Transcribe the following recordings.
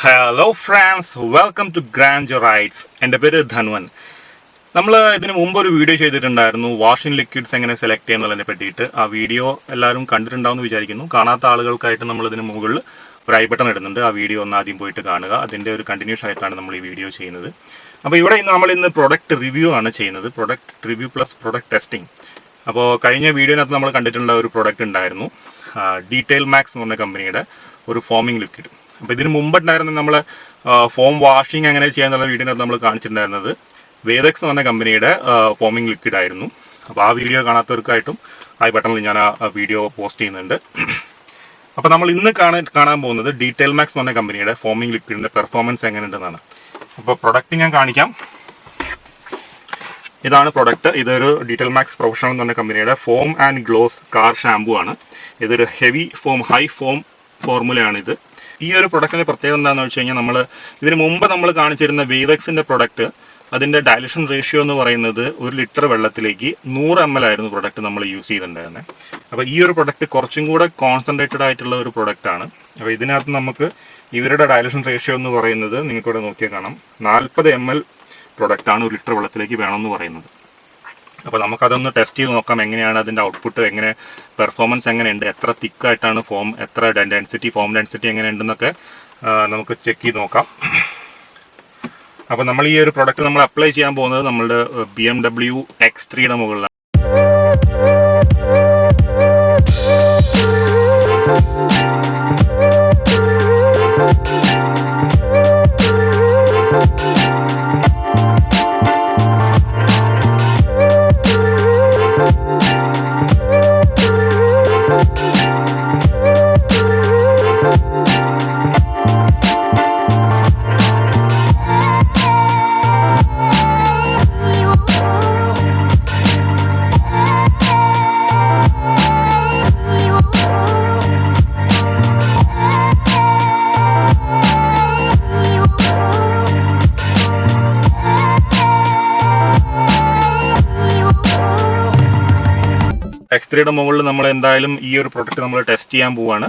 Hello friends, welcome to Grandeur. എൻ്റെ പേര് ധനുവൻ. നമ്മൾ ഇതിന് മുമ്പ് ഒരു വീഡിയോ ചെയ്തിട്ടുണ്ടായിരുന്നു വാഷിംഗ് ലിക്വിഡ്സ് എങ്ങനെ സെലക്ട് ചെയ്യുന്നതിനെ പറ്റിയിട്ട്. ആ വീഡിയോ എല്ലാവരും കണ്ടിട്ടുണ്ടാവുമെന്ന് വിചാരിക്കുന്നു. കാണാത്ത ആളുകൾക്കായിട്ട് നമ്മൾ ഇതിന് മുകളിൽ ഒരു ഐ ബട്ടൺ ഇടുന്നുണ്ട്. ആ വീഡിയോ ഒന്ന് ആദ്യം പോയിട്ട് കാണുക. അതിൻ്റെ ഒരു കണ്ടിന്യൂസ് ആയിട്ടാണ് നമ്മൾ ഈ വീഡിയോ ചെയ്യുന്നത്. അപ്പോൾ ഇവിടെ നമ്മൾ ഇന്ന് പ്രൊഡക്റ്റ് റിവ്യൂ ആണ് ചെയ്യുന്നത്. Product review plus product testing. അപ്പോൾ കഴിഞ്ഞ വീഡിയോനകത്ത് നമ്മൾ കണ്ടിട്ടുള്ള ഒരു പ്രൊഡക്റ്റ് ഉണ്ടായിരുന്നു, ഡീറ്റെയിൽമാക്സ് എന്ന് പറഞ്ഞ കമ്പനിയുടെ ഒരു ഫോമിംഗ് ലിക്വിഡ്. അപ്പോൾ ഇതിന് മുമ്പുണ്ടായിരുന്ന നമ്മൾ ഫോം വാഷിംഗ് എങ്ങനെ ചെയ്യാന്നുള്ള വീഡിയോനകത്ത് നമ്മൾ കാണിച്ചിട്ടുണ്ടായിരുന്നത് വേദക്സ് എന്ന് പറഞ്ഞ കമ്പനിയുടെ ഫോമിംഗ് ലിക്വിഡ് ആയിരുന്നു. അപ്പോൾ ആ വീഡിയോ കാണാത്തവർക്കായിട്ടും ഐ ബട്ടണിൽ ഞാൻ ആ വീഡിയോ പോസ്റ്റ് ചെയ്യുന്നുണ്ട്. അപ്പോൾ നമ്മൾ ഇന്ന് കാണാൻ പോകുന്നത് ഡീറ്റെയിൽമാക്സ് എന്ന് പറഞ്ഞ കമ്പനിയുടെ ഫോമിംഗ് ലിക്വിഡിൻ്റെ പെർഫോമൻസ് എങ്ങനെയുണ്ടെന്നാണ്. അപ്പോൾ പ്രൊഡക്റ്റ് ഞാൻ കാണിക്കാം. ഇതാണ് പ്രൊഡക്റ്റ്. ഇതൊരു ഡീറ്റെയിൽമാക്സ് പ്രൊഫഷണൽ എന്ന് പറഞ്ഞ കമ്പനിയുടെ foam and gloss car shampoo ആണ്. ഇതൊരു ഹെവി ഫോം ഹൈ ഫോം ഫോർമുലയാണിത്. ഈ ഒരു പ്രൊഡക്റ്റിന്റെ പ്രത്യേകത എന്താണെന്ന് വെച്ച് കഴിഞ്ഞാൽ ഇതിന് മുമ്പ് നമ്മൾ കാണിച്ചിരുന്ന വേവെക്സിന്റെ പ്രൊഡക്റ്റ്, അതിന്റെ ഡയലൂഷൻ റേഷ്യോ എന്ന് പറയുന്നത് 1 ലിറ്റർ വെള്ളത്തിലേക്ക് 100 ml ആയിരുന്നു പ്രൊഡക്റ്റ് നമ്മൾ യൂസ് ചെയ്തിട്ടുണ്ടായിരുന്നത്. അപ്പോൾ ഈ ഒരു പ്രൊഡക്റ്റ് കുറച്ചും കൂടെ കോൺസെൻട്രേറ്റഡ് ആയിട്ടുള്ള ഒരു പ്രൊഡക്റ്റ് ആണ്. അപ്പോൾ ഇതിനകത്ത് നമുക്ക് ഇവരുടെ ഡയലൂഷൻ റേഷ്യോ എന്ന് പറയുന്നത് നിങ്ങൾക്കിവിടെ നോക്കിയാൽ കാണാം, 40 ml പ്രൊഡക്റ്റ് ആണ് 1 ലിറ്റർ വെള്ളത്തിലേക്ക് വേണമെന്ന് പറയുന്നത്. അപ്പോൾ നമുക്കതൊന്ന് ടെസ്റ്റ് ചെയ്ത് നോക്കാം, എങ്ങനെയാണ് അതിൻ്റെ ഔട്ട്പുട്ട്, എങ്ങനെ പെർഫോമൻസ് എങ്ങനെയുണ്ട്, എത്ര തിക്കായിട്ടാണ് ഫോം, എത്ര ഫോം ഡെൻസിറ്റി എങ്ങനെയുണ്ടെന്നൊക്കെ നമുക്ക് ചെക്ക് ചെയ്ത് നോക്കാം. അപ്പോൾ നമ്മൾ ഈ ഒരു പ്രൊഡക്റ്റ് നമ്മൾ അപ്ലൈ ചെയ്യാൻ പോകുന്നത് നമ്മളുടെ BMW X3യുടെ മുകളിലാണ്. X3യുടെ മുകളിൽ നമ്മൾ എന്തായാലും ഈ ഒരു പ്രൊഡക്റ്റ് നമ്മൾ ടെസ്റ്റ് ചെയ്യാൻ പോവാണ്.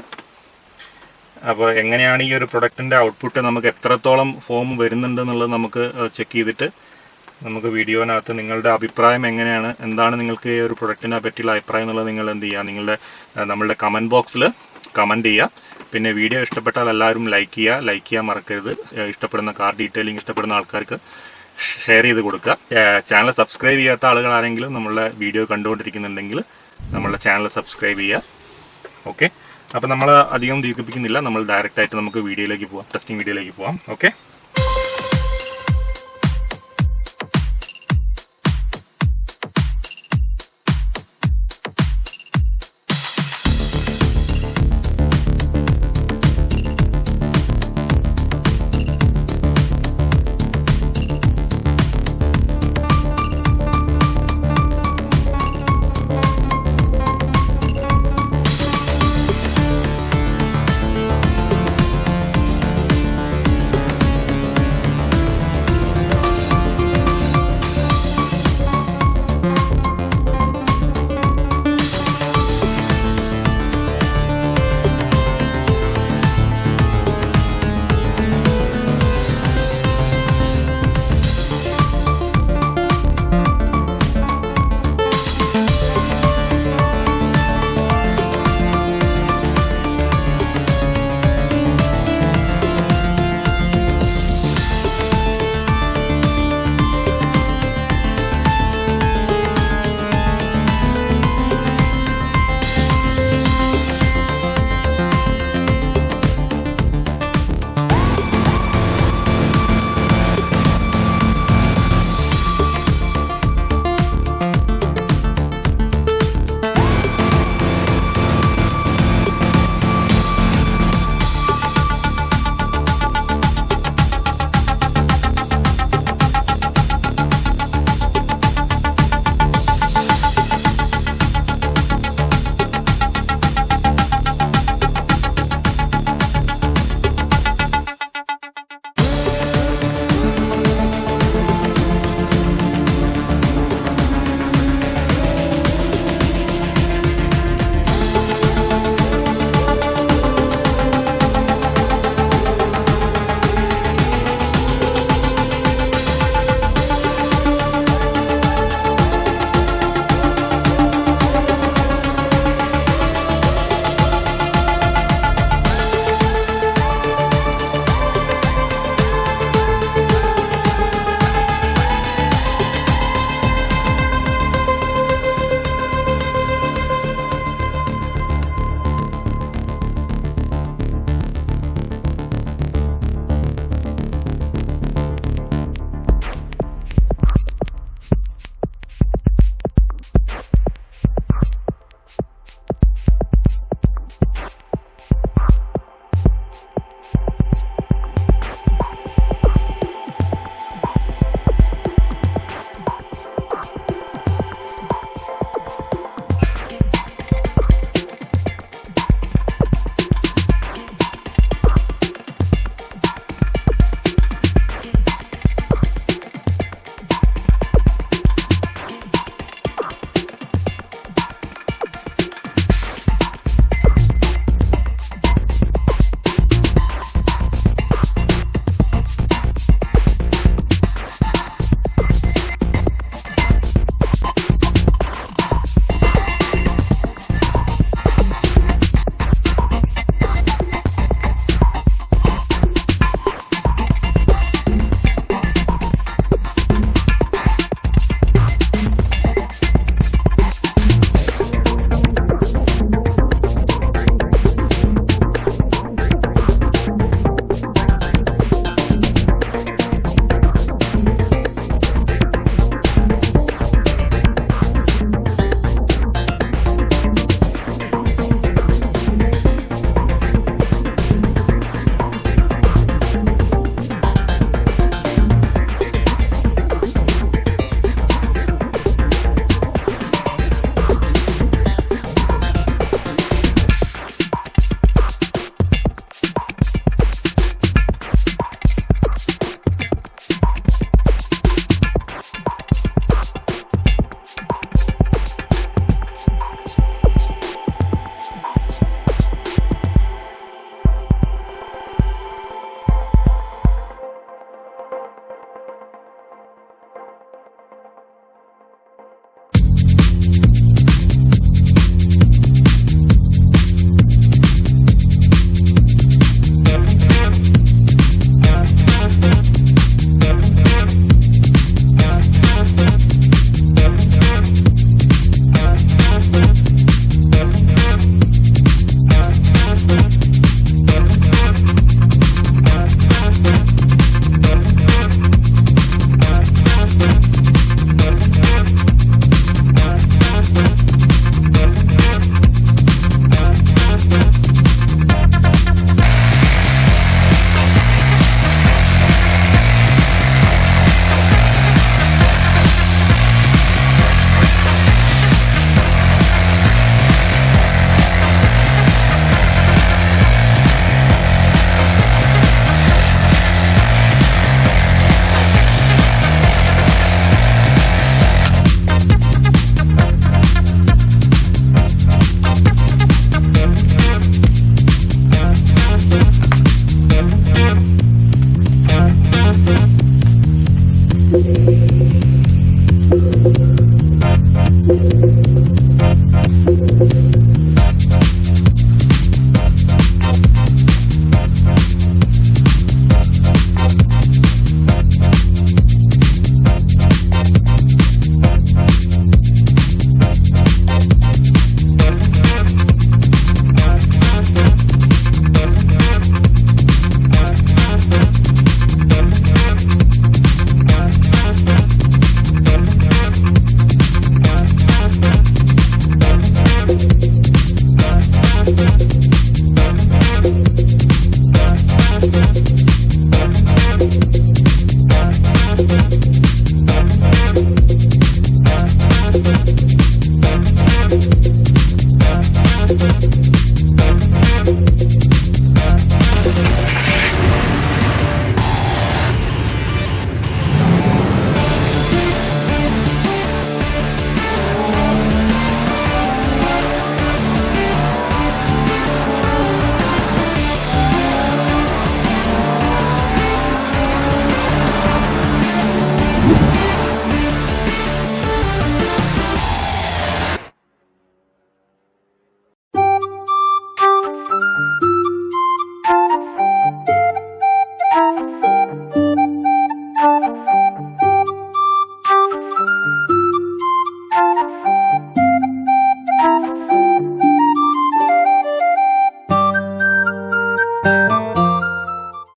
അപ്പോൾ എങ്ങനെയാണ് ഈ ഒരു പ്രൊഡക്റ്റിൻ്റെ ഔട്ട്പുട്ട്, നമുക്ക് എത്രത്തോളം ഫോം വരുന്നുണ്ട് എന്നുള്ളത് നമുക്ക് ചെക്ക് ചെയ്തിട്ട് നമുക്ക് വീഡിയോനകത്ത് നിങ്ങളുടെ അഭിപ്രായം എങ്ങനെയാണ്, എന്താണ് നിങ്ങൾക്ക് ഈ ഒരു പ്രൊഡക്റ്റിനെ പറ്റിയുള്ള അഭിപ്രായം എന്നുള്ളത് നിങ്ങൾ എന്ത് ചെയ്യുക, നമ്മളുടെ കമൻറ്റ് ബോക്സിൽ കമൻറ്റ് ചെയ്യുക. പിന്നെ വീഡിയോ ഇഷ്ടപ്പെട്ടാൽ എല്ലാവരും ലൈക്ക് ചെയ്യാൻ മറക്കരുത്. ഇഷ്ടപ്പെടുന്ന കാർ ഡീറ്റെയിലിംഗ് ഇഷ്ടപ്പെടുന്ന ആൾക്കാർക്ക് ഷെയർ ചെയ്ത് കൊടുക്കുക. ചാനൽ സബ്സ്ക്രൈബ് ചെയ്യാത്ത ആളുകൾ ആരെങ്കിലും നമ്മളുടെ വീഡിയോ കണ്ടുകൊണ്ടിരിക്കുന്നുണ്ടെങ്കിൽ നമ്മളുടെ ചാനൽ സബ്സ്ക്രൈബ് ചെയ്യുക. ഓക്കെ, അപ്പോൾ നമ്മൾ അധികം ദീർഘിപ്പിക്കുന്നില്ല, നമ്മൾ ഡയറക്റ്റായിട്ട് നമുക്ക് വീഡിയോയിലേക്ക് പോവാം, ടെസ്റ്റിംഗ് വീഡിയോയിലേക്ക് പോവാം. ഓക്കെ.